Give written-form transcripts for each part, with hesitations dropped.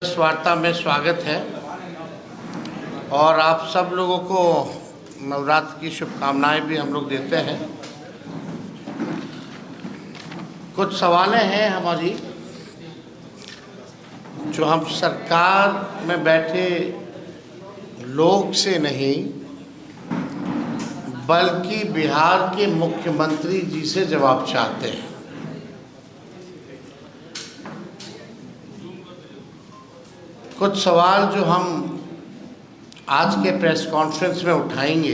इस वार्ता में स्वागत है और आप सब लोगों को नवरात्र की शुभकामनाएं भी हम लोग देते हैं। कुछ सवालें हैं हमारी जो हम सरकार में बैठे लोग से नहीं बल्कि बिहार के मुख्यमंत्री जी से जवाब चाहते हैं। कुछ सवाल जो हम आज के प्रेस कॉन्फ्रेंस में उठाएंगे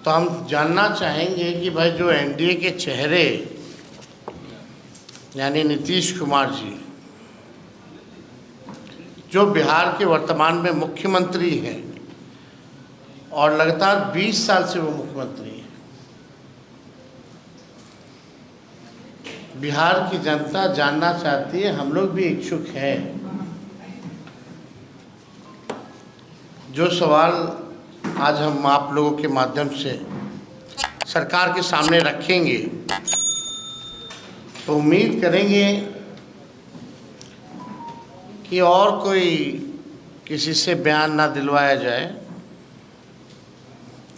तो हम जानना चाहेंगे कि भाई जो एनडीए के चेहरे यानी नीतीश कुमार जी जो बिहार के वर्तमान में मुख्यमंत्री हैं और लगातार 20 साल से वो मुख्यमंत्री हैं, बिहार की जनता जानना चाहती है, हम लोग भी इच्छुक हैं। जो सवाल आज हम आप लोगों के माध्यम से सरकार के सामने रखेंगे तो उम्मीद करेंगे कि और कोई किसी से बयान ना दिलवाया जाए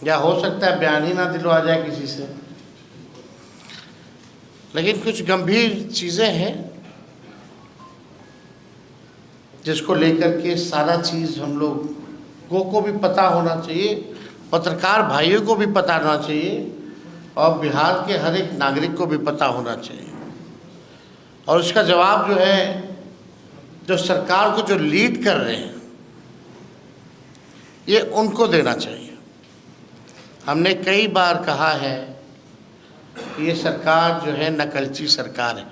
या हो सकता है बयान ही ना दिलवाया जाए किसी से, लेकिन कुछ गंभीर चीज़ें हैं जिसको लेकर के सारा चीज़ हम लोगों को भी पता होना चाहिए, पत्रकार भाइयों को भी पता होना चाहिए और बिहार के हर एक नागरिक को भी पता होना चाहिए। और उसका जवाब जो है, जो सरकार को जो लीड कर रहे हैं, ये उनको देना चाहिए। हमने कई बार कहा है ये सरकार जो है नकलची सरकार है।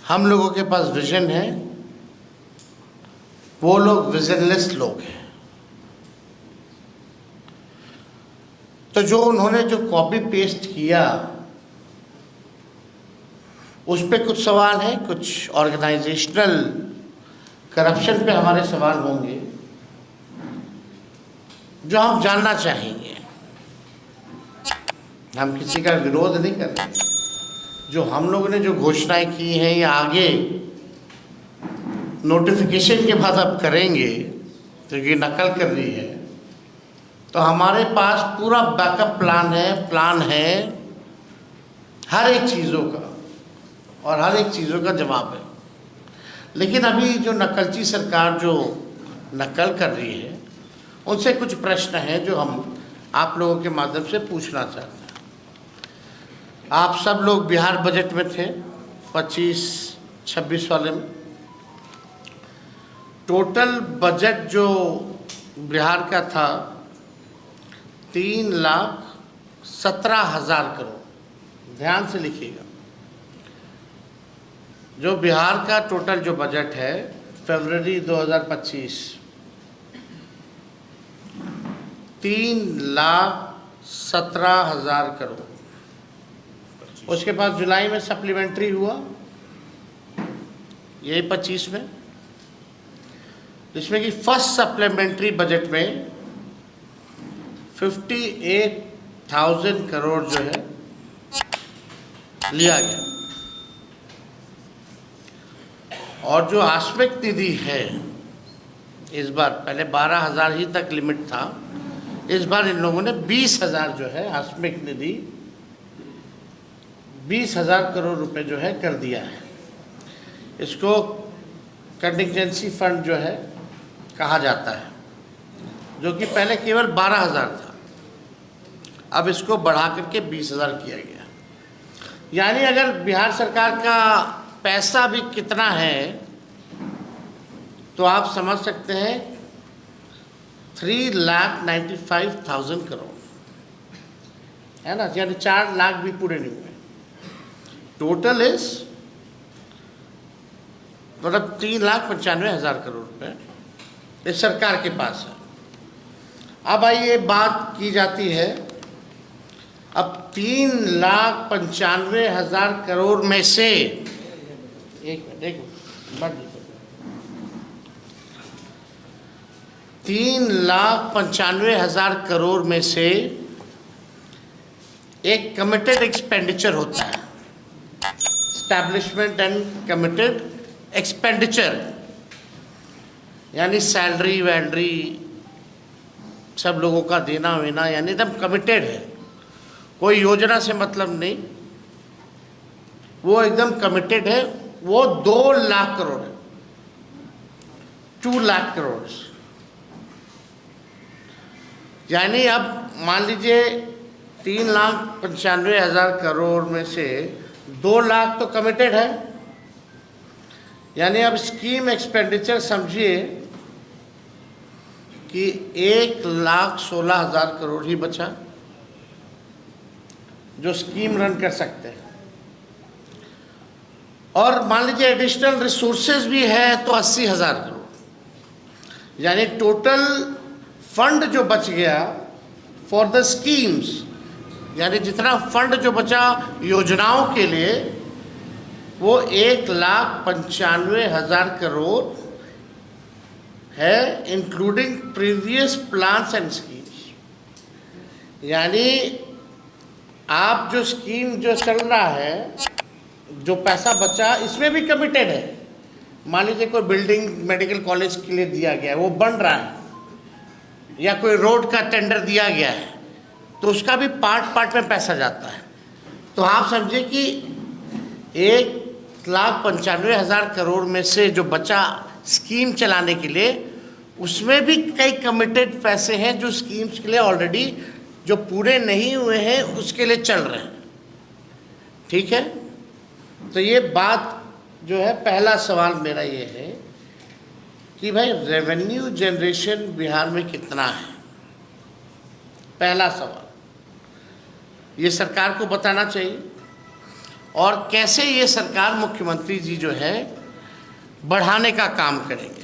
हम लोगों के पास विजन है, वो लोग विजनलेस लोग हैं। तो जो उन्होंने जो कॉपी पेस्ट किया उस पे कुछ सवाल है, कुछ ऑर्गेनाइजेशनल करप्शन पे हमारे सवाल होंगे जो हम जानना चाहेंगे। हम किसी का विरोध नहीं कर रहे। जो हम लोगों ने जो घोषणाएं की हैं या आगे नोटिफिकेशन के बाद अब करेंगे तो ये नकल कर रही है, तो हमारे पास पूरा बैकअप प्लान है हर एक चीज़ों का और हर एक चीज़ों का जवाब है। लेकिन अभी जो नकलची सरकार जो नकल कर रही है उनसे कुछ प्रश्न हैं जो हम आप लोगों के माध्यम से पूछना चाहते हैं। आप सब लोग बिहार बजट में थे 25-26 वाले में। टोटल बजट जो बिहार का था 3,17,000 करोड़। ध्यान से लिखिएगा, जो बिहार का टोटल जो बजट है फरवरी 2025 3,17,000 करोड़। उसके बाद जुलाई में सप्लीमेंट्री हुआ, यही 25 में, जिसमें कि फर्स्ट सप्लीमेंट्री बजट में 58,000 करोड़ जो है लिया गया। और जो आस्पेक्ट निधि है इस बार, पहले 12,000 ही तक लिमिट था, इस बार इन लोगों ने 20,000 जो है आस्पेक्ट निधि 20,000 करोड़ रुपए जो है कर दिया है। इसको कंटिजेंसी फंड जो है कहा जाता है, जो कि पहले केवल 12,000 था, अब इसको बढ़ा करके 20,000 किया गया। यानी अगर बिहार सरकार का पैसा भी कितना है तो आप समझ सकते हैं 3,95,000 करोड़ है ना, यानी 4 लाख भी पूरे नहीं हुए। टोटल इज मतलब 3,95,000 करोड़ रुपए इस सरकार के पास है। अब आइए बात की जाती है, अब 3,95,000 करोड़ में से 3,95,000 करोड़ में से एक कमिटेड एक्सपेंडिचर होता है, एस्टैब्लिशमेंट एंड कमिटेड एक्सपेंडिचर, यानी सैलरी वैलरी सब लोगों का देना वेना, यानी एकदम कमिटेड है, कोई योजना से मतलब नहीं, वो एकदम कमिटेड है। वो 2 लाख करोड़ है, 2 लाख करोड़। यानी अब मान लीजिए 3,95,000 करोड़ में से 2 लाख तो कमिटेड है, यानी अब स्कीम एक्सपेंडिचर समझिए कि 1,16,000 करोड़ ही बचा जो स्कीम रन कर सकते हैं। और मान लीजिए एडिशनल रिसोर्सेज भी है तो 80,000 करोड़, यानी टोटल फंड जो बच गया फॉर द स्कीम्स, यानी जितना फंड जो बचा योजनाओं के लिए वो 1,95,000 करोड़ है, including previous plans and schemes. यानी आप जो स्कीम जो चल रहा है, जो पैसा बचा इसमें भी कमिटेड है। मान लीजिए कोई बिल्डिंग मेडिकल कॉलेज के लिए दिया गया है, वो बन रहा है, या कोई रोड का टेंडर दिया गया है, तो उसका भी पार्ट में पैसा जाता है। तो आप समझिए कि 1,95,000 करोड़ में से जो बचा स्कीम चलाने के लिए, उसमें भी कई कमिटेड पैसे हैं जो स्कीम्स के लिए ऑलरेडी जो पूरे नहीं हुए हैं उसके लिए चल रहे हैं। ठीक है, तो ये बात जो है, पहला सवाल मेरा ये है कि भाई रेवेन्यू जनरेशन बिहार में कितना है। पहला सवाल ये सरकार को बताना चाहिए, और कैसे ये सरकार मुख्यमंत्री जी जो है बढ़ाने का काम करेंगे।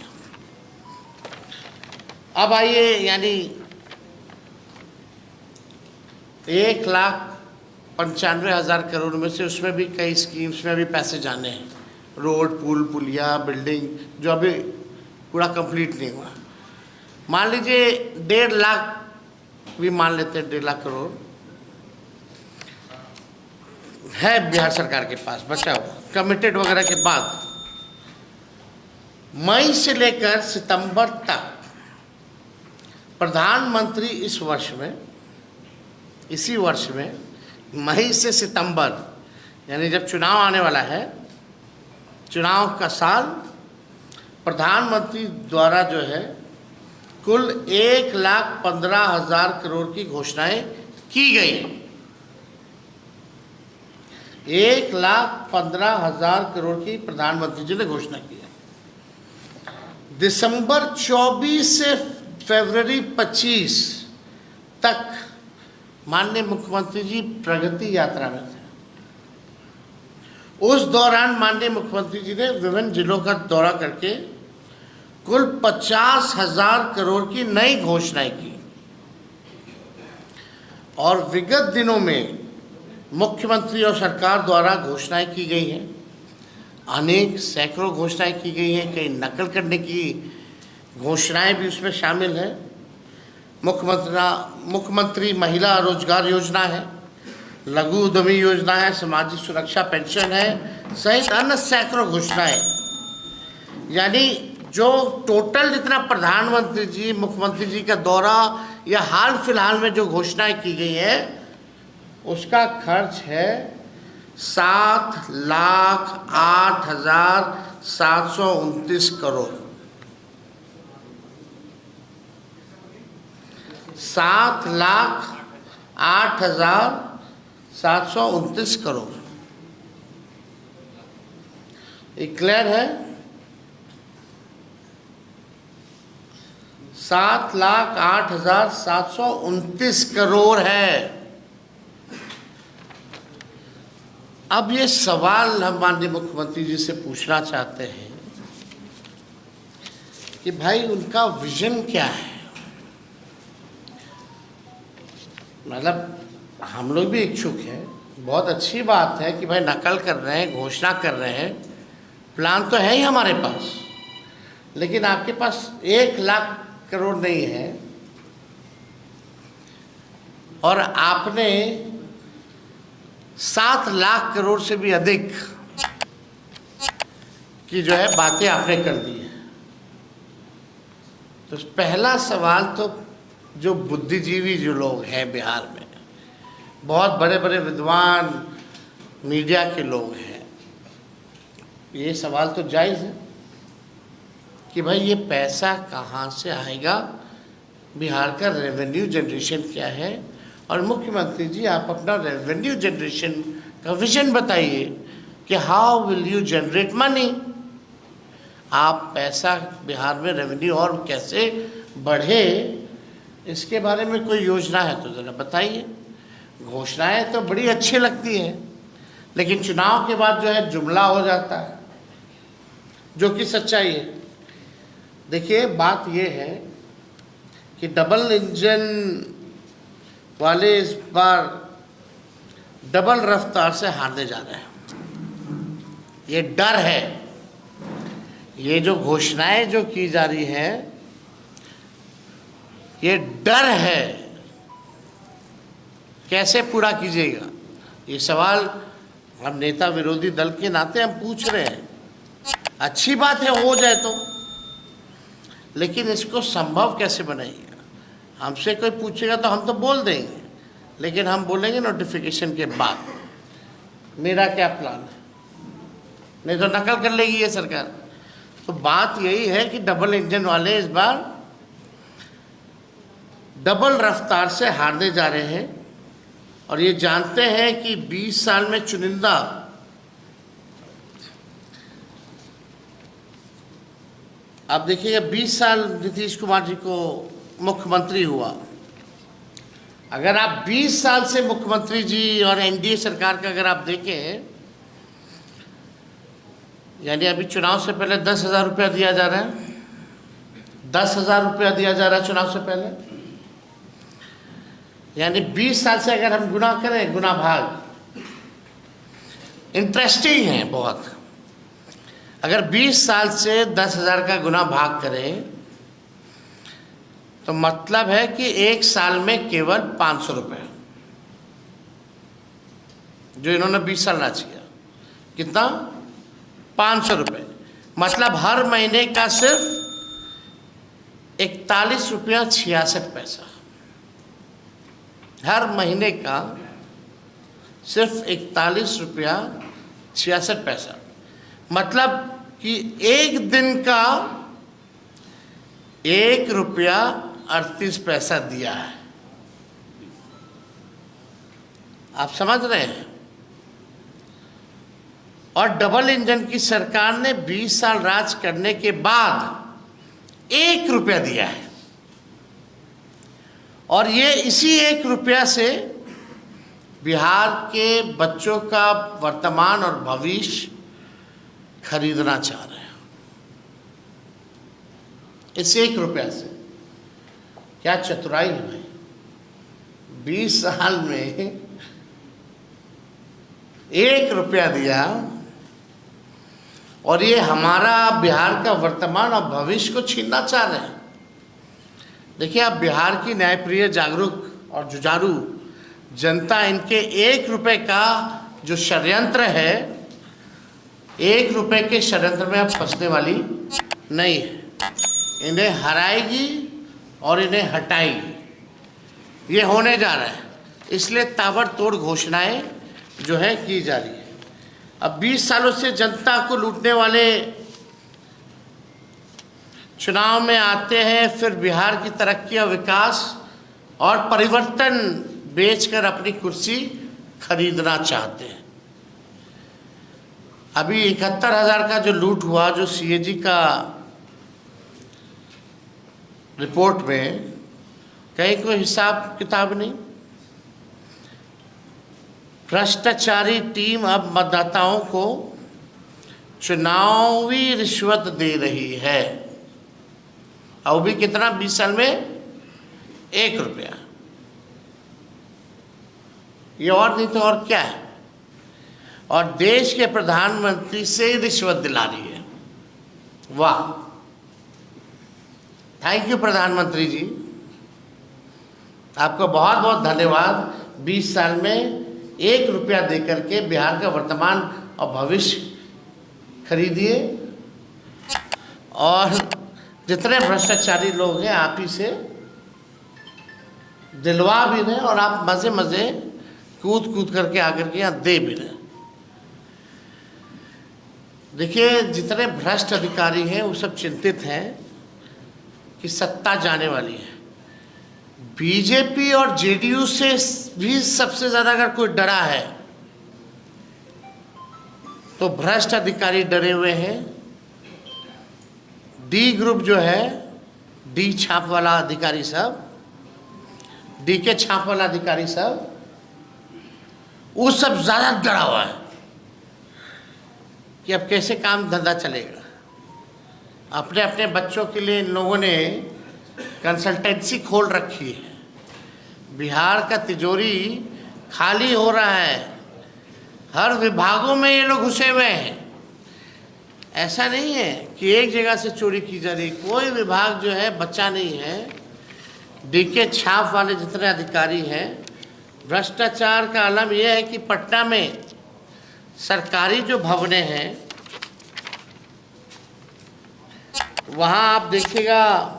अब आइए, यानी 1,95,000 करोड़ में से उसमें भी कई स्कीम्स में भी पैसे जाने हैं, रोड पुल पुलिया बिल्डिंग जो अभी पूरा कंप्लीट नहीं हुआ। मान लीजिए 1.5 लाख भी मान लेते हैं, 1.5 लाख करोड़ है बिहार सरकार के पास बचा हुआ कमिटेड वगैरह के बाद। मई से लेकर सितंबर तक प्रधानमंत्री इस वर्ष में, इसी वर्ष में मई से सितंबर, यानी जब चुनाव आने वाला है, चुनाव का साल, प्रधानमंत्री द्वारा जो है कुल 1,15,000 करोड़ की घोषणाएं की गई। 1,15,000 करोड़ की प्रधानमंत्री जी ने घोषणा की है। दिसंबर 24 से फरवरी 25 तक माननीय मुख्यमंत्री जी प्रगति यात्रा में थे। उस दौरान माननीय मुख्यमंत्री जी ने विभिन्न जिलों का दौरा करके कुल 50,000 करोड़ की नई घोषणाएं की। और विगत दिनों में मुख्यमंत्री और सरकार द्वारा घोषणाएं की गई हैं, अनेक सैकड़ों घोषणाएं की गई हैं, कई नकल करने की घोषणाएं भी उसमें शामिल हैं। मुख्यमंत्री महिला रोजगार योजना है, लघु उद्यमी योजना है, सामाजिक सुरक्षा पेंशन है, सहित अन्य सैकड़ों घोषणाएं। यानी जो टोटल जितना प्रधानमंत्री जी मुख्यमंत्री जी का दौरा या हाल फिलहाल में जो घोषणाएं की गई है उसका खर्च है 7,08,729 करोड़। 7,08,729 करोड़। ये क्लियर है? 7,08,729 करोड़ है। अब ये सवाल हम माननीय मुख्यमंत्री जी से पूछना चाहते हैं कि भाई उनका विजन क्या है। मतलब हम लोग भी इच्छुक हैं, बहुत अच्छी बात है कि भाई नकल कर रहे हैं, घोषणा कर रहे हैं, प्लान तो है ही हमारे पास, लेकिन आपके पास 1 लाख करोड़ नहीं है और आपने 7 लाख करोड़ से भी अधिक की जो है बातें आपने कर दी हैं। तो पहला सवाल तो जो बुद्धिजीवी जो लोग हैं बिहार में, बहुत बड़े बड़े विद्वान मीडिया के लोग हैं, ये सवाल तो जायज़ है कि भाई ये पैसा कहाँ से आएगा, बिहार का रेवेन्यू जनरेशन क्या है। और मुख्यमंत्री जी आप अपना रेवेन्यू जनरेशन का विजन बताइए कि how will you generate money, आप पैसा बिहार में रेवेन्यू और कैसे बढ़े, इसके बारे में कोई योजना है तो ज़रा बताइए। घोषणाएं तो बड़ी अच्छी लगती हैं, लेकिन चुनाव के बाद जो है जुमला हो जाता है, जो कि सच्चाई है। देखिए बात ये है कि डबल इंजन वाले इस बार डबल रफ्तार से हारने जा रहे हैं। ये डर है, ये जो घोषणाएं जो की जा रही हैं, ये डर है, कैसे पूरा कीजिएगा। ये सवाल हम नेता विरोधी दल के नाते हम पूछ रहे हैं। अच्छी बात है हो जाए तो, लेकिन इसको संभव कैसे बनाइएगा। हमसे कोई पूछेगा तो हम तो बोल देंगे, लेकिन हम बोलेंगे नोटिफिकेशन के बाद मेरा क्या प्लान है, नहीं तो नकल कर लेगी ये सरकार। तो बात यही है कि डबल इंजन वाले इस बार डबल रफ्तार से हारने जा रहे हैं, और ये जानते हैं कि 20 साल में चुनिंदा आप देखिएगा 20 साल नीतीश कुमार जी को मुख्यमंत्री हुआ। अगर आप 20 साल से मुख्यमंत्री जी और एनडीए सरकार का अगर आप देखें, यानी अभी चुनाव से पहले 10,000 रुपया दिया जा रहा है, 10,000 रुपया दिया जा रहा है चुनाव से पहले, यानी 20 साल से अगर हम गुना करें, गुना भाग इंटरेस्टिंग है बहुत। अगर 20 साल से 10,000 का गुना भाग करें तो मतलब है कि एक साल में केवल 500 रुपये, जो इन्होंने 20 साल राज किया, कितना 500 रुपये, मतलब हर महीने का सिर्फ 41 रुपया 66 पैसा, हर महीने का सिर्फ 41 रुपया 66 पैसा, मतलब कि एक दिन का 1 रुपया 38 पैसा दिया है। आप समझ रहे हैं। और डबल इंजन की सरकार ने 20 साल राज करने के बाद 1 रुपया दिया है, और ये इसी 1 रुपया से बिहार के बच्चों का वर्तमान और भविष्य खरीदना चाह रहे हैं। इस 1 रुपया से क्या चतुराई है भाई। 20 साल में 1 रुपया दिया, और ये हमारा बिहार का वर्तमान और भविष्य को छीनना चाह रहे हैं। देखिए आप बिहार की न्यायप्रिय, जागरूक और जुझारू जनता इनके 1 रुपये का जो षड्यंत्र है, 1 रुपये के षड्यंत्र में अब फंसने वाली नहीं है। इन्हें हराएगी और इन्हें हटाएगी, ये होने जा रहा है। इसलिए ताबड़तोड़ घोषणाएं जो है की जा रही है। अब 20 सालों से जनता को लूटने वाले चुनाव में आते हैं, फिर बिहार की तरक्की और विकास और परिवर्तन बेचकर अपनी कुर्सी खरीदना चाहते हैं। अभी 71,000 का जो लूट हुआ, जो सीएजी का रिपोर्ट में कहीं कोई हिसाब किताब नहीं। भ्रष्टाचारी टीम अब मतदाताओं को चुनावी रिश्वत दे रही है, और वो भी कितना 20 साल में 1 रुपया। ये और नहीं तो और क्या है। और देश के प्रधानमंत्री से रिश्वत दिला रही है। वाह, थैंक यू प्रधानमंत्री जी, आपको बहुत बहुत धन्यवाद। 20 साल में 1 रुपया देकर के बिहार का वर्तमान और भविष्य खरीदिए और जितने भ्रष्टाचारी लोग हैं आप ही से दिलवा भी रहे और आप मज़े मज़े कूद कूद करके आकर के यहाँ दे भी रहे। देखिए, जितने भ्रष्ट अधिकारी हैं वो सब चिंतित हैं कि सत्ता जाने वाली है। बीजेपी और जेडीयू से भी सबसे ज़्यादा अगर कोई डरा है तो भ्रष्ट अधिकारी डरे हुए हैं। डी ग्रुप जो है, डी छाप वाला अधिकारी सब, डी के छाप वाला अधिकारी सब, वो सब ज़्यादा डरा हुआ है कि अब कैसे काम धंधा चलेगा। अपने अपने बच्चों के लिए इन लोगों ने कंसल्टेंसी खोल रखी है। बिहार का तिजोरी खाली हो रहा है, हर विभागों में ये लोग घुसे हुए हैं। ऐसा नहीं है कि एक जगह से चोरी की जा रही, कोई विभाग जो है बचा नहीं है। डीके छाप वाले जितने अधिकारी हैं, भ्रष्टाचार का आलम यह है कि पटना में सरकारी जो भवनें हैं वहाँ आप देखिएगा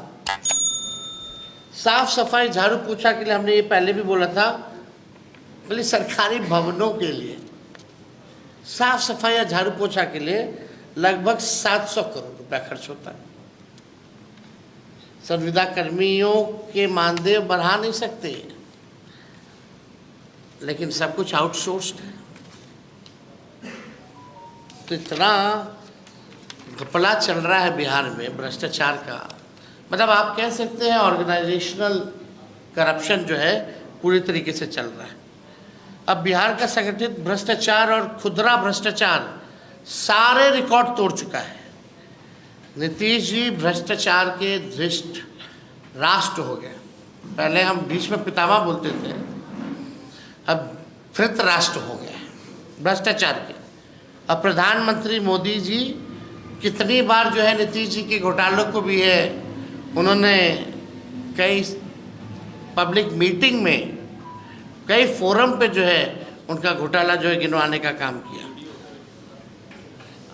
साफ सफाई झाड़ू पोछा के लिए, हमने ये पहले भी बोला था, बोले सरकारी भवनों के लिए साफ सफाई या झाड़ू पोछा के लिए लगभग 700 करोड़ रुपया खर्च होता है। संविदा कर्मियों के मानदेय बढ़ा नहीं सकते, लेकिन सब कुछ आउटसोर्स्ड है। तो इतना घपला चल रहा है बिहार में भ्रष्टाचार का, मतलब आप कह सकते हैं ऑर्गेनाइजेशनल करप्शन जो है पूरी तरीके से चल रहा है। अब बिहार का संगठित भ्रष्टाचार और खुदरा भ्रष्टाचार सारे रिकॉर्ड तोड़ चुका है। नीतीश जी भ्रष्टाचार के धृष्ट राष्ट्र हो गए। पहले हम बीच में पितामह बोलते थे, अब धृत राष्ट्र हो गए भ्रष्टाचार के। अब प्रधानमंत्री मोदी जी कितनी बार जो है नीतीश जी के घोटालों को भी है, उन्होंने कई पब्लिक मीटिंग में, कई फोरम पे जो है उनका घोटाला जो है गिनवाने का काम किया।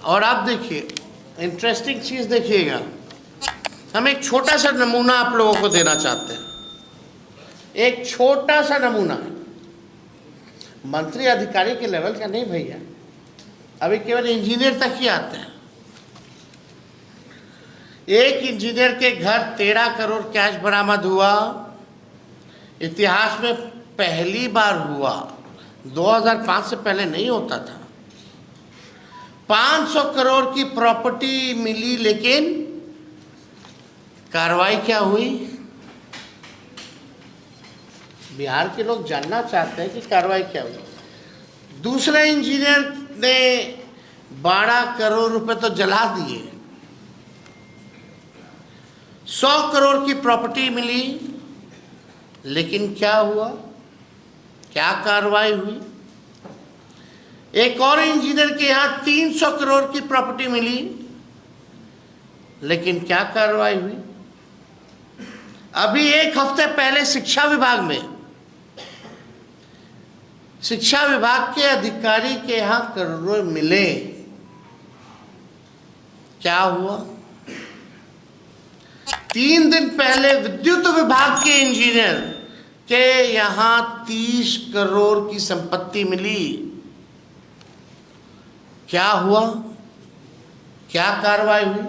और आप देखिए, इंटरेस्टिंग चीज़ देखिएगा, हम एक छोटा सा नमूना आप लोगों को देना चाहते हैं। एक छोटा सा नमूना, मंत्री अधिकारी के लेवल का नहीं भैया, अभी केवल इंजीनियर तक ही आते हैं। एक इंजीनियर के घर 13 करोड़ कैश बरामद हुआ, इतिहास में पहली बार हुआ, 2005 से पहले नहीं होता था। 500 करोड़ की प्रॉपर्टी मिली, लेकिन कार्रवाई क्या हुई? बिहार के लोग जानना चाहते हैं कि कार्रवाई क्या हुई। दूसरे इंजीनियर ने 12 करोड़ रुपए तो जला दिए, 100 करोड़ की प्रॉपर्टी मिली, लेकिन क्या हुआ? क्या कार्रवाई हुई? एक और इंजीनियर के यहाँ 300 करोड़ की प्रॉपर्टी मिली, लेकिन क्या कार्रवाई हुई? अभी एक हफ्ते पहले शिक्षा विभाग में, शिक्षा विभाग के अधिकारी के यहाँ करोड़ों मिले, क्या हुआ? 3 दिन पहले विद्युत विभाग के इंजीनियर के यहाँ 30 करोड़ की संपत्ति मिली, क्या हुआ? क्या कार्रवाई हुई?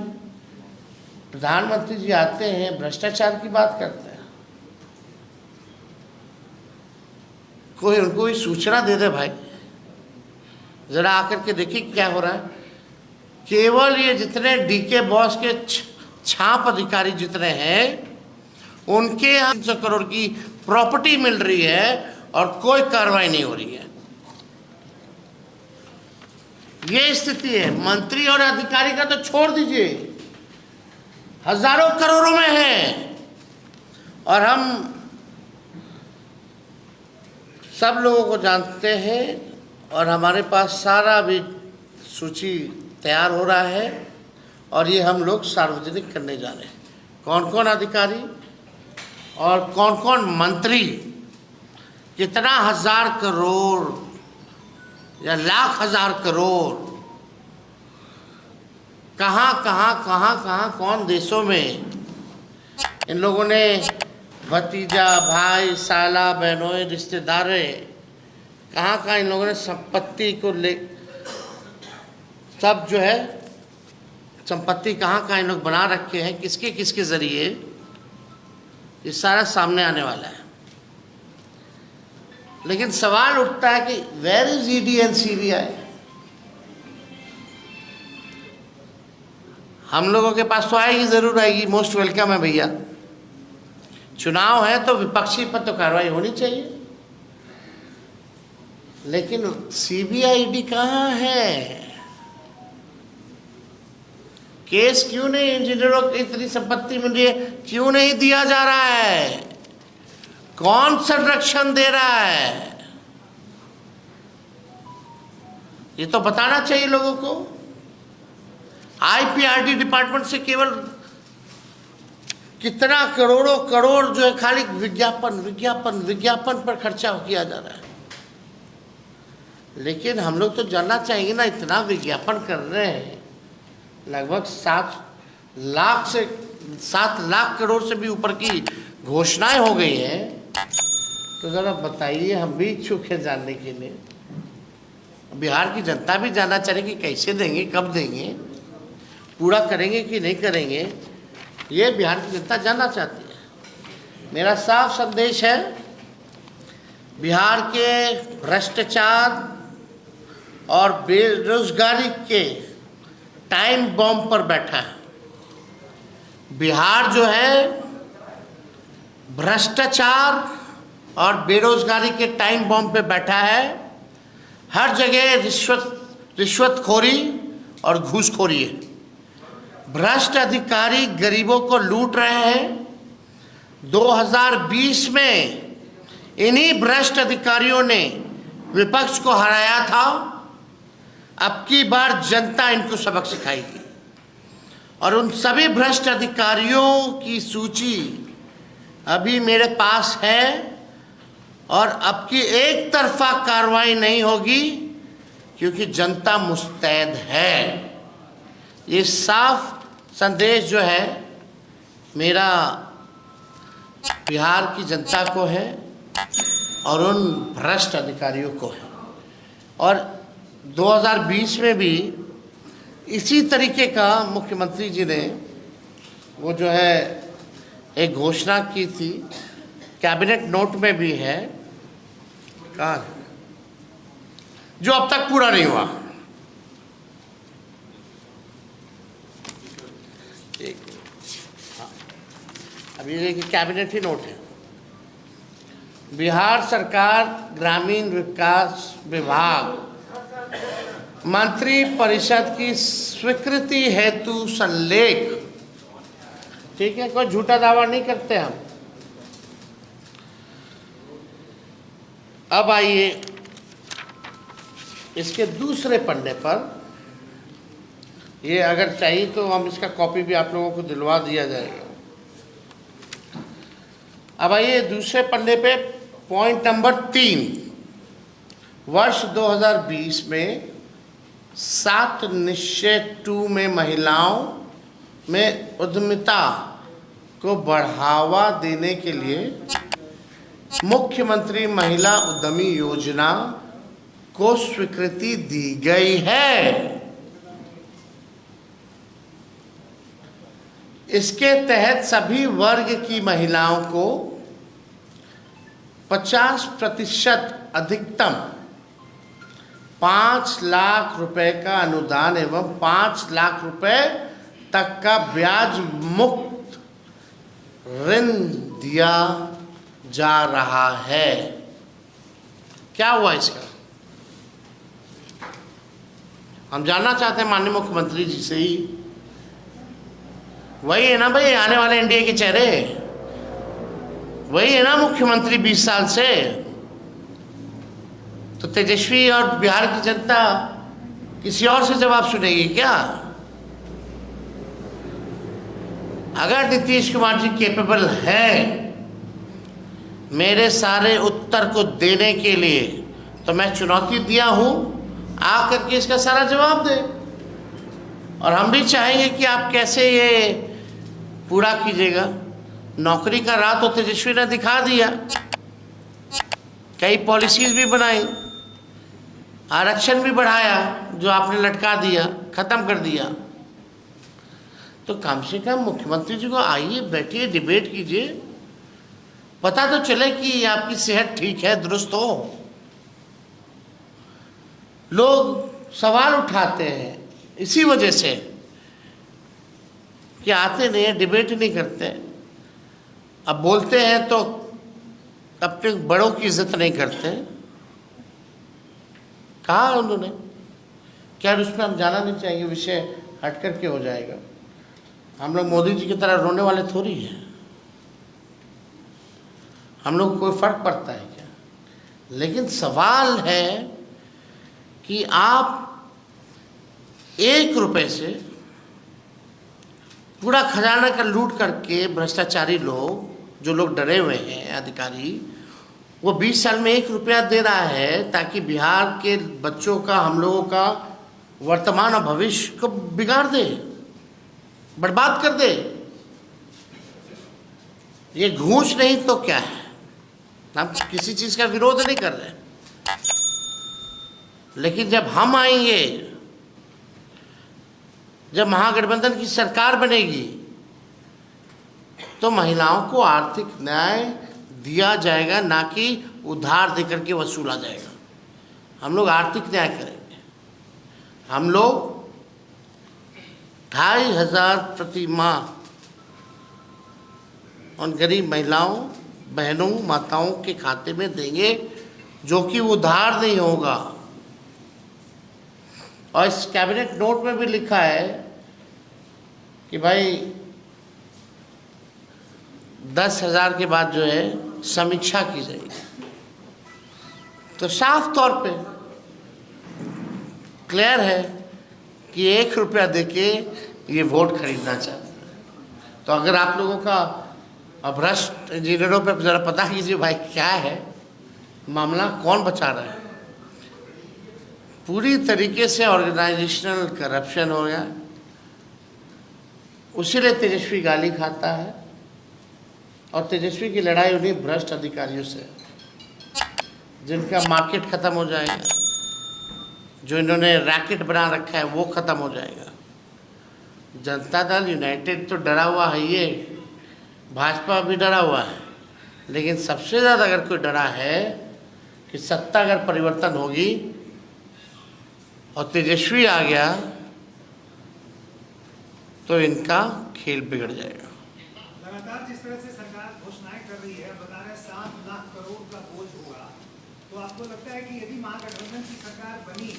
प्रधानमंत्री जी आते हैं, भ्रष्टाचार की बात करते हैं, कोई उनको ये सूचना दे दे भाई, जरा आकर के देखिए क्या हो रहा है। केवल ये जितने डीके बॉस के छाप अधिकारी जितने हैं, उनके यहाँ 300 करोड़ की प्रॉपर्टी मिल रही है और कोई कार्रवाई नहीं हो रही है। ये स्थिति है। मंत्री और अधिकारी का तो छोड़ दीजिए, हजारों करोड़ों में है। और हम सब लोगों को जानते हैं और हमारे पास सारा भी सूची तैयार हो रहा है और ये हम लोग सार्वजनिक करने जा रहे हैं। कौन कौन अधिकारी और कौन कौन मंत्री कितना हजार करोड़ या लाख हजार करोड़ कहाँ कौन देशों में इन लोगों ने भतीजा, भाई, साला, बहनों, रिश्तेदार, कहाँ इन लोगों ने संपत्ति को ले, सब जो है संपत्ति कहाँ इन लोग बना रखे हैं, किसके किसके ज़रिए, ये सारा सामने आने वाला है। लेकिन सवाल उठता है कि where is ED and CBI? हम लोगों के पास तो आएगी, ज़रूर आएगी, मोस्ट वेलकम है भैया। चुनाव है तो विपक्षी पर तो कार्रवाई होनी चाहिए, लेकिन सीबीआई ईडी कहाँ है? केस क्यों नहीं, इंजीनियरों की इतनी संपत्ति मिल रही है, क्यों नहीं दिया जा रहा है? कौन संरक्षण दे रहा है? ये तो बताना चाहिए लोगों को। आईपीआरडी डिपार्टमेंट से केवल कितना करोड़ों करोड़ जो है खाली विज्ञापन पर खर्चा किया जा रहा है। लेकिन हम लोग तो जानना चाहिए ना, इतना विज्ञापन कर रहे हैं, लगभग 7 लाख करोड़ से भी ऊपर की घोषणाएं हो गई हैं, तो ज़रा बताइए, हम भी इच्छुक हैं जानने के लिए। बिहार की जनता भी जानना चाहिए कि कैसे देंगे, कब देंगे, पूरा करेंगे कि नहीं करेंगे, ये बिहार की जनता जानना चाहती है। मेरा साफ संदेश है, बिहार के भ्रष्टाचार और बेरोजगारी के टाइम बॉम्ब पर बैठा है। बिहार जो है भ्रष्टाचार और बेरोजगारी के टाइम बॉम्ब पे बैठा है। हर जगह रिश्वतखोरी और घूसखोरी है। भ्रष्ट अधिकारी गरीबों को लूट रहे हैं। 2020 में इन्हीं भ्रष्ट अधिकारियों ने विपक्ष को हराया था। अब की बार जनता इनको सबक सिखाएगी और उन सभी भ्रष्ट अधिकारियों की सूची अभी मेरे पास है और अब की एक तरफा कार्रवाई नहीं होगी, क्योंकि जनता मुस्तैद है। ये साफ संदेश जो है मेरा बिहार की जनता को है और उन भ्रष्ट अधिकारियों को है। और 2020 में भी इसी तरीके का मुख्यमंत्री जी ने वो जो है एक घोषणा की थी, कैबिनेट नोट में भी है, कहाँ जो अब तक पूरा नहीं हुआ। अब ये कैबिनेट ही नोट है। बिहार सरकार ग्रामीण विकास विभाग मंत्री परिषद की स्वीकृति हेतु संलेख, ठीक है, कोई झूठा दावा नहीं करते हम। अब आइए इसके दूसरे पन्ने पर, ये अगर चाहिए तो हम इसका कॉपी भी आप लोगों को दिलवा दिया जाएगा। अब आइए दूसरे पन्ने पे पॉइंट नंबर 3, वर्ष 2020 में 7 निश्चय 2 में महिलाओं में उद्यमिता को बढ़ावा देने के लिए मुख्यमंत्री महिला उद्यमी योजना को स्वीकृति दी गई है। इसके तहत सभी वर्ग की महिलाओं को 50% अधिकतम 5 लाख रुपए का अनुदान एवं 5 लाख रुपए तक का ब्याज मुक्त ऋण दिया जा रहा है। क्या हुआ इसका? हम जानना चाहते हैं माननीय मुख्यमंत्री जी से ही। वही है ना भाई आने वाले एनडीए के चेहरे, वही है ना मुख्यमंत्री 20 साल से। तो तेजस्वी और बिहार की जनता किसी और से जवाब सुनेगी क्या? अगर नीतीश कुमार जी कैपेबल है मेरे सारे उत्तर को देने के लिए, तो मैं चुनौती दिया हूं, आकर के इसका सारा जवाब दे। और हम भी चाहेंगे कि आप कैसे ये पूरा कीजिएगा। नौकरी का राह तो तेजस्वी ने दिखा दिया, कई पॉलिसीज भी बनाई, आरक्षण भी बढ़ाया जो आपने लटका दिया, खत्म कर दिया। तो कम से कम मुख्यमंत्री जी को आइए, बैठिए, डिबेट कीजिए, पता तो चले कि आपकी सेहत ठीक है, दुरुस्त हो। लोग सवाल उठाते हैं इसी वजह से कि आते नहीं है, डिबेट नहीं करते। अब बोलते हैं तो अपने बड़ों की इज्जत नहीं करते। कहा उन्होंने, क्या उसमें हम जाना नहीं चाहिए, विषय हट करके हो जाएगा। हम लोग मोदी जी की तरह रोने वाले थोड़ी हैं। हम लोग को कोई फर्क पड़ता है क्या? लेकिन सवाल है कि आप 1 रुपए से पूरा खजाना का लूट करके, भ्रष्टाचारी लोग, जो लोग डरे हुए हैं अधिकारी, वो 20 साल में 1 रुपया दे रहा है ताकि बिहार के बच्चों का, हम लोगों का वर्तमान और भविष्य को बिगाड़ दे, बर्बाद कर दे। ये घूस नहीं तो क्या है? हम किसी चीज का विरोध नहीं कर रहे, लेकिन जब हम आएंगे, जब महागठबंधन की सरकार बनेगी, तो महिलाओं को आर्थिक न्याय दिया जाएगा, ना कि उधार देकर के वसूला जाएगा। हम लोग आर्थिक न्याय करेंगे। हम लोग 2500 प्रति माह उन गरीब महिलाओं, बहनों, माताओं के खाते में देंगे, जो कि उधार नहीं होगा। और इस कैबिनेट नोट में भी लिखा है कि भाई 10,000 के बाद जो है समीक्षा की जाएगी। तो साफ तौर पे क्लियर है कि 1 रुपया देके ये वोट खरीदना चाहते हैं। तो अगर आप लोगों का भ्रष्ट इंजीनियरों पे ज़रा पता कीजिए भाई क्या है मामला, कौन बचा रहा है। पूरी तरीके से ऑर्गेनाइजेशनल करप्शन हो गया, उसीलिए तेजस्वी गाली खाता है। और तेजस्वी की लड़ाई उन्हीं भ्रष्ट अधिकारियों से, जिनका मार्केट ख़त्म हो जाएगा, जो इन्होंने रैकेट बना रखा है वो ख़त्म हो जाएगा। जनता दल यूनाइटेड तो डरा हुआ है, ये भाजपा भी डरा हुआ है, लेकिन सबसे ज़्यादा अगर कोई डरा है कि सत्ता अगर परिवर्तन होगी और तेजस्वी आ गया तो इनका खेल बिगड़ जाएगा। लगातार जिस तरह से सरकार घोषणाएं कर रही है, बता रहे 7 लाख करोड़ का बोझ होगा, तो आपको लगता है कि यदि महागठबंधन की सरकार बनी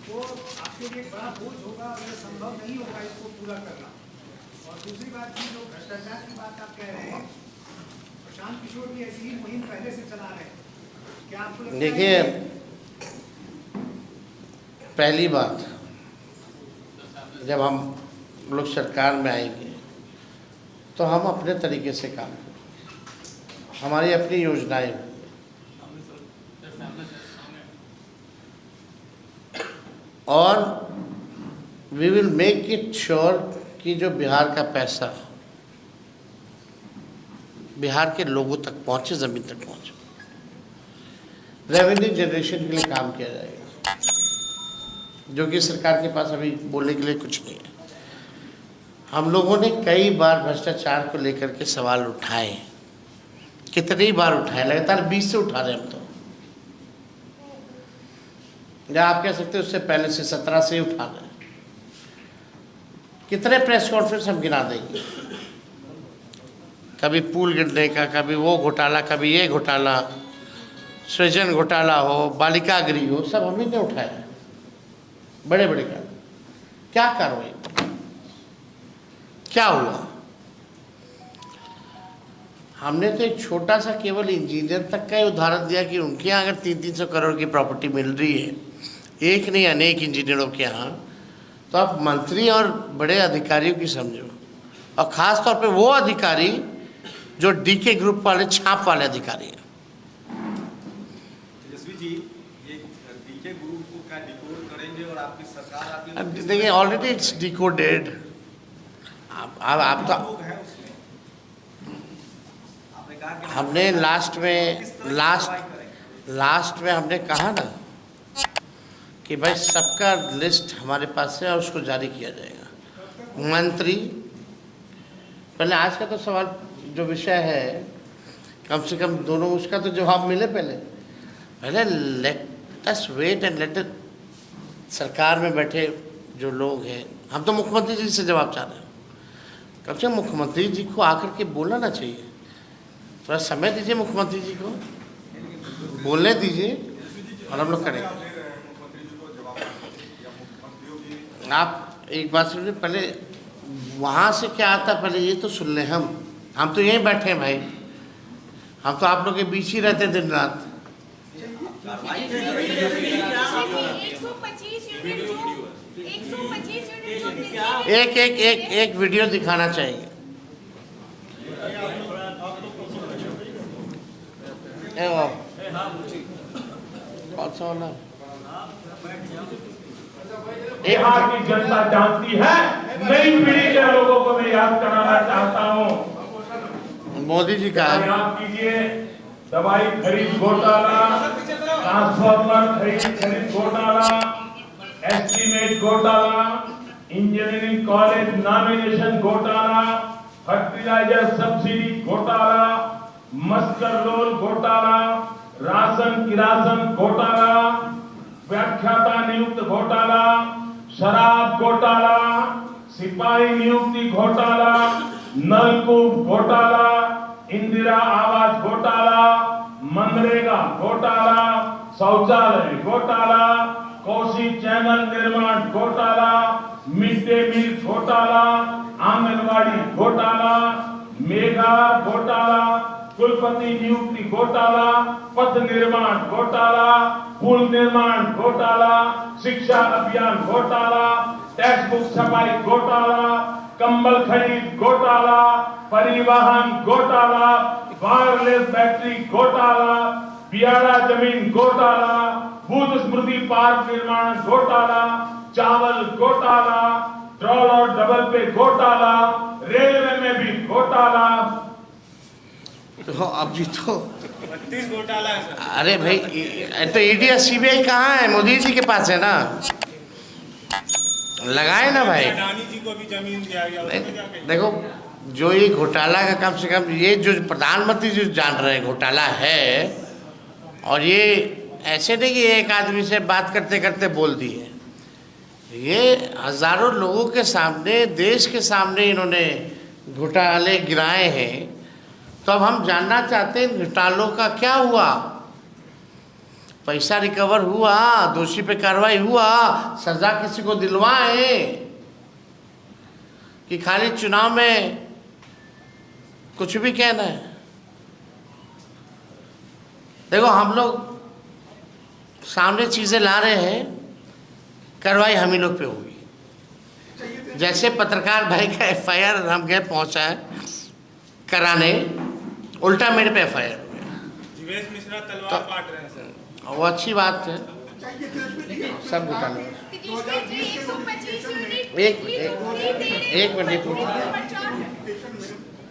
तो आपके लिए एक बड़ा बोझ होगा और यह संभव नहीं होगा इसको पूरा करना? और दूसरी बात की, जो भ्रष्टाचार की बात आप कह रहे हैं, प्रशांत किशोर भी ऐसी ही मुहिम पहले से चला रहे हैं, क्या आपको लगता है? देखिए, पहली बात, जब हम लोग सरकार में आएंगे तो हम अपने तरीके से काम करेंगे, हमारी अपनी योजनाएं होंगी। और we will make it sure कि जो बिहार का पैसा बिहार के लोगों तक पहुंचे, ज़मीन तक पहुंचे। रेवेन्यू जनरेशन के लिए काम किया जाएगा, जो कि सरकार के पास अभी बोलने के लिए कुछ नहीं है। हम लोगों ने कई बार भ्रष्टाचार को लेकर के सवाल उठाए, कितनी बार उठाए, लगातार 20 से उठा रहे हम तो, या आप कह सकते हैं उससे पहले से 17 से ही उठा रहे। कितने प्रेस कॉन्फ्रेंस हम गिना देंगे, कभी पुल गिरने का, कभी वो घोटाला, कभी ये घोटाला, सृजन घोटाला हो, बालिका गृह हो, सब हम ही ने उठाया, बड़े बड़े का। क्या कार्रवाई, क्या हुआ? हमने तो एक छोटा सा केवल इंजीनियर तक का ही उदाहरण दिया कि उनके यहाँ अगर 300-300 करोड़ की प्रॉपर्टी मिल रही है, एक नहीं अनेक इंजीनियरों के यहाँ, तो आप मंत्री और बड़े अधिकारियों की समझो, और ख़ास तौर पे वो अधिकारी जो डीके ग्रुप वाले, छाप वाले अधिकारी हैं। तेजस्वी जी, ये डीके ग्रुप को क्या डिकोड करेंगे और आपकी सरकार देखिए ऑलरेडी इट्स डिकोडेड। आप तो हमने लास्ट में हमने कहा ना कि भाई सबका लिस्ट हमारे पास है और उसको जारी किया जाएगा। मंत्री पहले आज का तो सवाल जो विषय है कम से कम दोनों उसका तो जवाब मिले पहले let us wait and let सरकार में बैठे जो लोग हैं, हम तो मुख्यमंत्री जी से जवाब चाह रहे हैं। कम से कम मुख्यमंत्री जी को आकर के बोलना ना चाहिए। थोड़ा समय दीजिए मुख्यमंत्री जी को, बोलने दीजिए और हम लोग करेंगे। आप एक बात सुनिए, पहले वहाँ से क्या आता पहले ये तो सुन लें। हम तो यहीं बैठे हैं भाई, हम तो आप लोग के बीच ही रहते दिन रात। 125 एक वीडियो दिखाना चाहिए। कौन सा वाला? बिहार की जनता जानती है, नई पीढ़ी के लोगों को मैं याद कराना चाहता हूँ। मोदी जी का याद कीजिए, दवाई खरीद घोटाला, ट्रांसफार्मर खरीद घोटाला, एस्टीमेट घोटाला, इंजीनियरिंग कॉलेज नॉमिनेशन घोटाला, फर्टिलाइजर सब्सिडी घोटाला, मस्टर रोल घोटाला, राशन किरासन घोटाला, व्याख्याता नियुक्त घोटाला, शराब घोटाला, सिपाही नियुक्ति घोटाला, नलकूप घोटाला, इंदिरा आवास घोटाला, मनरेगा घोटाला, शौचालय घोटाला, कोसी चैनल निर्माण घोटाला, मिड डे मील घोटाला, आंगनबाड़ी घोटाला, मेगा घोटाला, कुलपति नियुक्ति घोटाला, पथ निर्माण घोटाला, पुल निर्माण घोटाला, शिक्षा अभियान घोटाला, टेक्स्ट बुक छपाई घोटाला, कंबल खरीद घोटाला, परिवहन घोटाला, वायरलेस बैटरी घोटाला, बियाड़ा जमीन घोटाला, बुद्ध स्मृति पार्क निर्माण घोटाला, चावल घोटाला, ट्रोल और डबल पे घोटाला, रेलवे में भी घोटाला। तो अब जी तो 32 घोटाला है सर। अरे भाई तो ईडी और सीबीआई कहाँ है? मोदी जी के पास है ना, लगाए ना भाई। अडानी जी को भी जमीन दिया गया। देखो जो ये घोटाला का कम से कम ये जो प्रधानमंत्री जो जान रहे हैं घोटाला है, और ये ऐसे नहीं कि एक आदमी से बात करते करते बोल दिए, ये हजारों लोगों के सामने, देश के सामने इन्होंने घोटाले गिराए हैं। तो अब हम जानना चाहते हैं घोटालों का क्या हुआ, पैसा रिकवर हुआ, दोषी पे कार्रवाई हुआ, सजा किसी को दिलवाए कि खाली चुनाव में कुछ भी कहना है। देखो हम लोग सामने चीजें ला रहे हैं, कार्रवाई हम ही लोग पे होगी। जैसे पत्रकार भाई का एफआईआर हम गए पहुंचा है कराने, उल्टा मेरे पे एफआईआर हो गया। जीवेश मिश्रा तलवार काट रहे हैं सर। वो अच्छी बात है, सब घोटाला। एक मिनट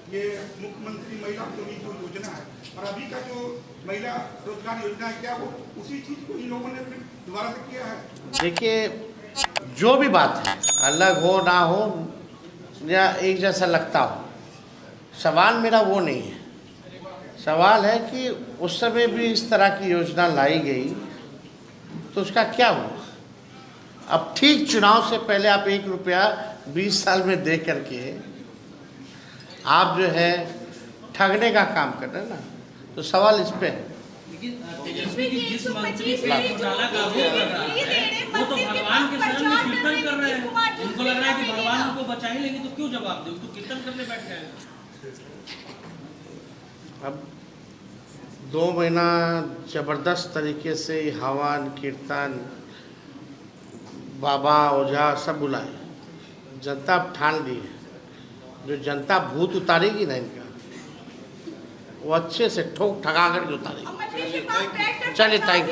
ये मुख्यमंत्री महिला उद्यमी जो योजना है और अभी का जो महिला रोजगार योजना है, क्या वो उसी चीज को इन लोगों ने फिर दोबारा से किया है? देखिए जो भी बात है, अलग हो ना हो या एक जैसा लगता हो, सवाल मेरा वो नहीं है। सवाल है कि उस समय भी इस तरह की योजना लाई गई तो उसका क्या हुआ। अब ठीक चुनाव से पहले आप 1 रुपया 20 साल में दे करके आप जो है ठगने का काम कर रहे हैं ना, तो सवाल इस पे है। तेजस्वी जी जिस मंत्री से घोटाला का आरोप कर रहा है वो तो भगवान के शरण में कीर्तन कर रहे हैं। उनको लग रहा है कि भगवान उनको बचा ही लेंगे, तो क्यों जवाब दे, तो कीर्तन करने बैठ गए। अब 2 महीना जबरदस्त तरीके से हवन कीर्तन बाबा ओझा सब बुलाए, जनता अब ठान ली है। जो जनता भूत उतारेगी ना इनका, वो अच्छे से ठोक ठगा करके उतारेगी। चलिए थैंक यू।